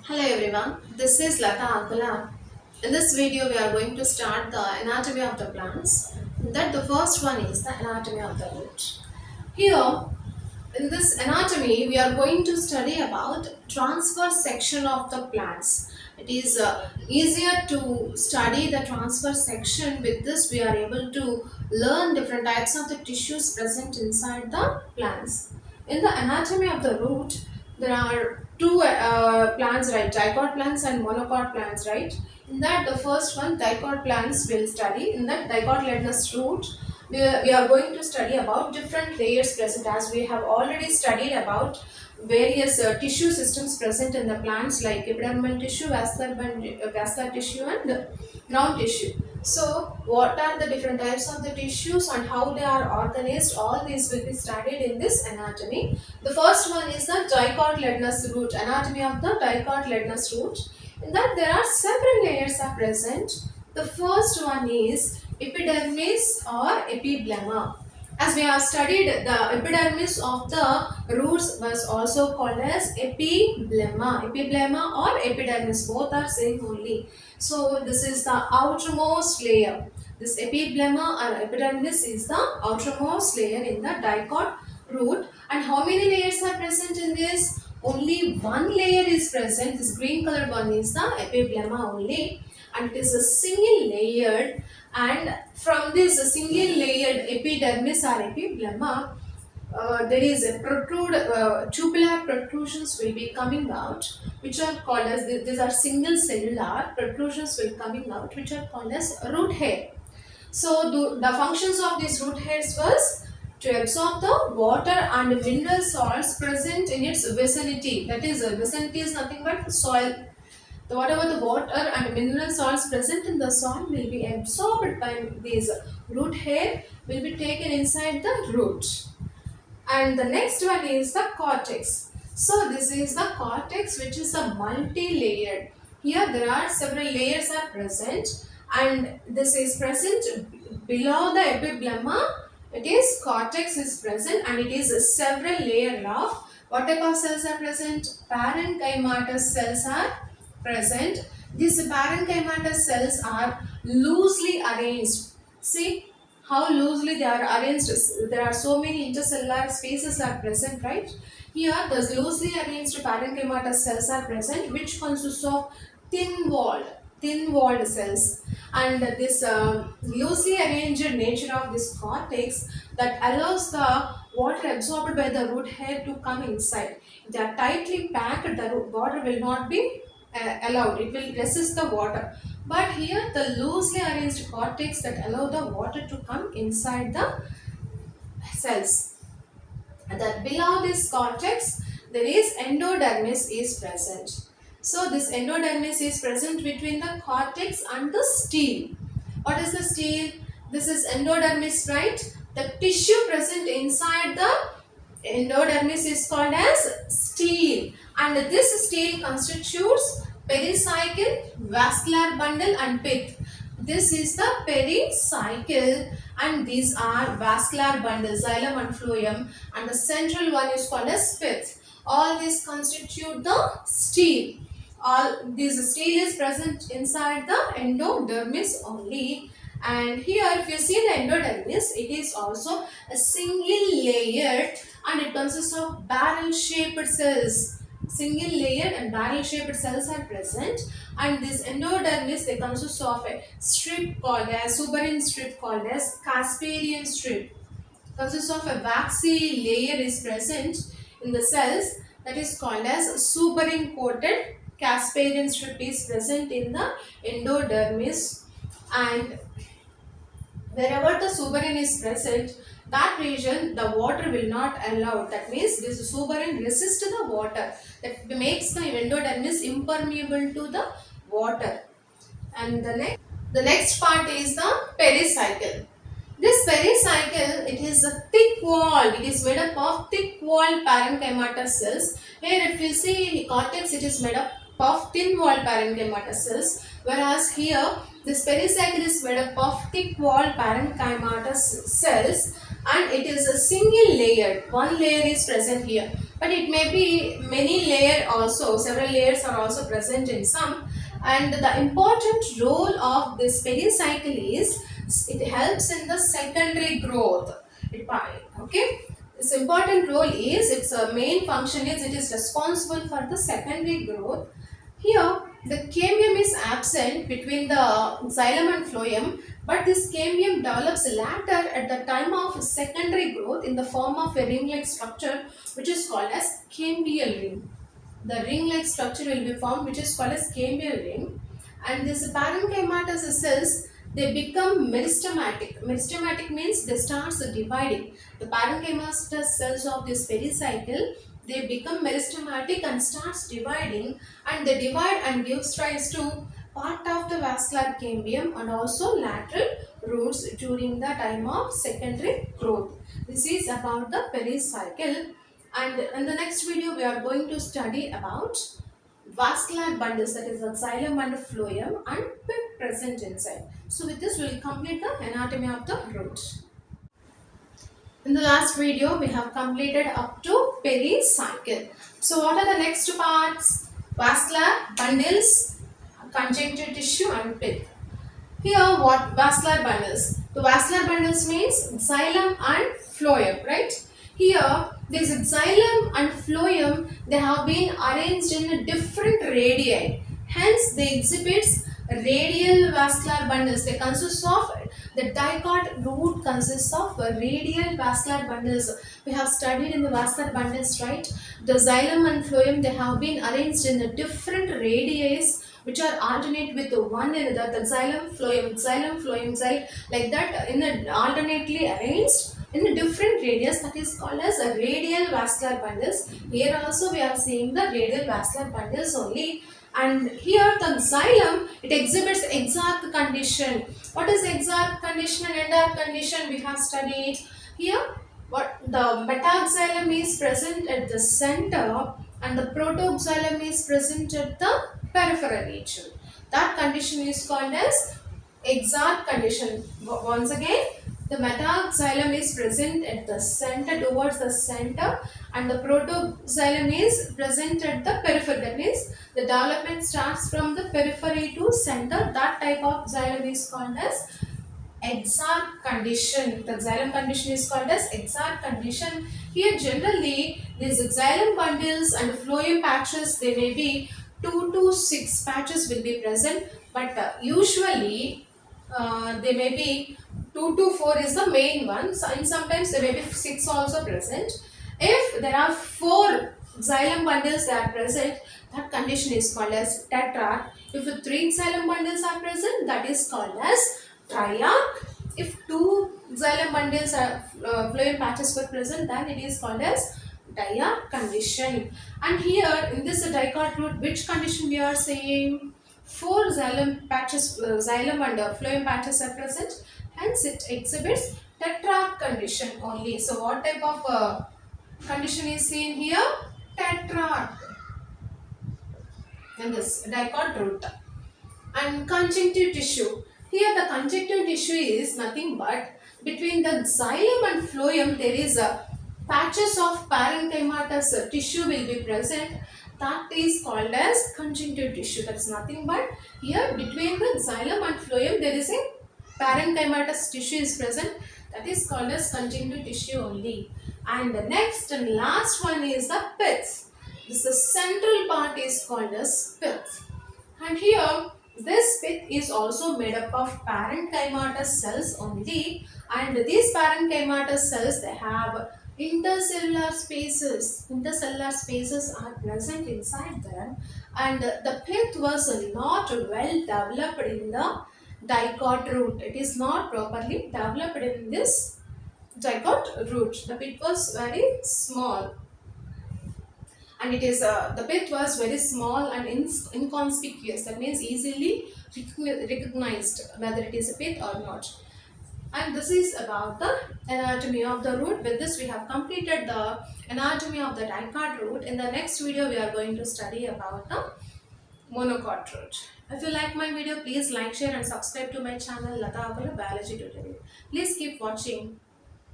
Hello everyone, this is Lata Akula. In this video, we are going to start the anatomy of the plants. That the first one is the anatomy of the root. Here, in this anatomy, we are going to study about transverse section of the plants. It is easier to study the transverse section. With this, we are able to learn different types of the tissues present inside the plants. In the anatomy of the root, there are two plants, right? Dicot plants and monocot plants, right? In that, the first one, dicot plants, will study. In that dicotyledonous root, we are going to study about different layers present, as we have already studied about various tissue systems present in the plants like epidermal tissue, vascular tissue and ground tissue. So what are the different types of the tissues and how they are organized, all these will be studied in this anatomy. The first one is the dicotyledonous root, anatomy of the dicotyledonous root. In that there are several layers are present. The first one is epidermis or epiblemma. As we have studied, the epidermis of the roots was also called as epiblemma. Epiblemma or epidermis, both are same only. So this is the outermost layer. This epiblemma or epidermis is the outermost layer in the dicot root. And how many layers are present in this? Only one layer is present. This green colored one is the epiblemma only, and it is a single layered, and from this single layered epidermis or epiblemma, there is a tubular protrusions will be coming out, which are called as, these are single cellular protrusions will coming out, which are called as root hair. So the functions of these root hairs was to absorb the water and mineral salts present in its vicinity. That is, vicinity is nothing but soil. Whatever the water and mineral salts present in the soil will be absorbed by these root hair, will be taken inside the root. And the next one is the cortex. So this is the cortex, which is a multi-layered. Here there are several layers are present, and this is present below the epiblemma. It is cortex is present, and it is a several layer of what type of cells are present? Parenchymatous cells are present. These parenchymatous cells are loosely arranged. See how loosely they are arranged. There are so many intercellular spaces are present, right? Here the loosely arranged parenchymatous cells are present, which consists of thin walled cells. And this loosely arranged nature of this cortex that allows the water absorbed by the root hair to come inside. If they are tightly packed, the water will not be allowed. It will resist the water. But here the loosely arranged cortex that allow the water to come inside the cells. And that below this cortex there is endodermis is present. So this endodermis is present between the cortex and the stele. What is the stele? This is endodermis, right? The tissue present inside the endodermis is called as stele, and this stele constitutes pericycle, vascular bundle and pith. This is the pericycle, and these are vascular bundles, xylem and phloem, and the central one is called as pith. All these constitute the stele. All this stele is present inside the endodermis only. And here if you see the endodermis, it is also a single layered, and it consists of barrel shaped cells. Single layered and barrel shaped cells are present, and this endodermis, they consist of a strip called as suberin strip called as Casparian strip. Consists of a waxy layer is present in the cells, that is called as suberin coated Casparian strip is present in the endodermis. And wherever the suberin is present, that region the water will not allow. That means this suberin resists the water. That makes the endodermis impermeable to the water. And the next part is the pericycle. This pericycle, it is a thick walled. It is made up of thick walled parenchymatous cells. Here if you see cortex, it is made up of thin walled parenchymatous cells, whereas here this pericycle is made up of thick walled parenchymatous cells, and it is a single layered. One layer is present here. but it may be many layer also, several layers are also present in some. And the important role of this pericycle is it helps in the secondary growth. Okay, its important role is, its main function is, it is responsible for the secondary growth. Here, the cambium is absent between the xylem and phloem, but this cambium develops later at the time of secondary growth in the form of a ring-like structure, which is called as cambial ring. The ring-like structure will be formed, which is called as cambial ring, and this parenchymatous cells, they become meristematic. Meristematic means they start dividing. The parenchymatous cells of this pericycle, they become meristematic and starts dividing, and they divide and gives rise to part of the vascular cambium and also lateral roots during the time of secondary growth. This is about the pericycle, and in the next video we are going to study about vascular bundles, that is the xylem and phloem and pit present inside. So with this we will complete the anatomy of the root. In the last video we have completed up to pericycle. So what are the next parts? Vascular bundles, conjunctive tissue and pith. Here what vascular bundles? The vascular bundles means xylem and phloem, right? Here this xylem and phloem, they have been arranged in different radii. Hence they exhibits radial vascular bundles. They consist of, the dicot root consists of radial vascular bundles. We have studied in the vascular bundles, right? The xylem and phloem, they have been arranged in the different radii which are alternate with one another. The xylem, phloem, like that, in a alternately arranged in the different radius, that is called as a radial vascular bundles. Here also we are seeing the radial vascular bundles only. And here the xylem, it exhibits exarch condition. What is exarch condition and endarch condition? We have studied. Here what the metaxylem is present at the center and the protoxylem is present at the peripheral region. That condition is called as exarch condition. Once again, the metaxylem is present at the center, towards the center, and the protoxylem is present at the periphery. That means the development starts from the periphery to center. That type of xylem is called as exarch condition. The xylem condition is called as exarch condition. Here generally these xylem bundles and phloem patches, they may be 2 to 6 patches will be present, but usually they may be 2 to 4 is the main one, so, and sometimes there may be 6 also present. If there are 4 xylem bundles that are present, that condition is called as tetrarch. If 3 xylem bundles are present, that is called as triarch. If 2 xylem bundles are phloem patches were present, then it is called as diarch condition. And here in this dicot root, which condition we are saying? 4 xylem patches, xylem and phloem patches are present. Hence it exhibits tetrarch condition only. So what type of condition is seen here? Tetrarch in this dicot root. And conjunctive tissue. Here the conjunctive tissue is nothing but between the xylem and phloem there is a patches of parenchymatous tissue will be present. That is called as conjunctive tissue. That is nothing but here between the xylem and phloem there is a parenchymatous tissue is present. That is called as conjunctive tissue only. And the next and last one is the pith. This the central part is called as pith. And here this pith is also made up of parenchymatous cells only, and these parenchymatous cells, they have intercellular spaces. Intercellular spaces are present inside them, and the pith was not well developed in the dicot root. It is not properly developed in this dicot root. The pith was very small. And it is the pith was very small and inconspicuous. That means easily recognized whether it is a pith or not. And this is about the anatomy of the root. With this we have completed the anatomy of the dicot root. In the next video we are going to study about the monocot root. If you like my video, please like, share and subscribe to my channel Lata Akula Biology Tutorial. Please keep watching.